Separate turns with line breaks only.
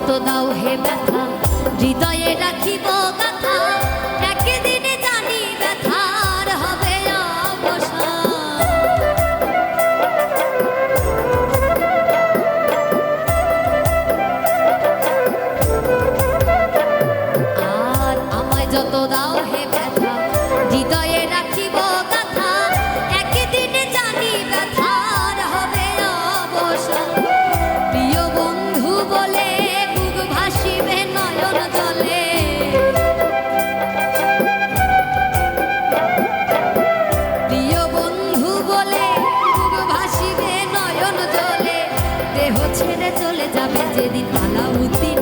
যত দাও হে ব্যথা হৃদয়ে রাখিব গাথা একদিনে জানি ব্যথার হবে অবসান। আর আমায় যত দাও হে ব্যথা হৃদয়ে রাখিব গাথা একদিনে জানি ব্যথার হবে অবসান। প্রিয় বন্ধু বলে বুক ভাসিবে নয়ন জলে, প্রিয় বন্ধু বলে বুক ভাসিবে নয়ন জলে, দেহ ছেড়ে চলে যাবে যেদিন আলাউদ্দিন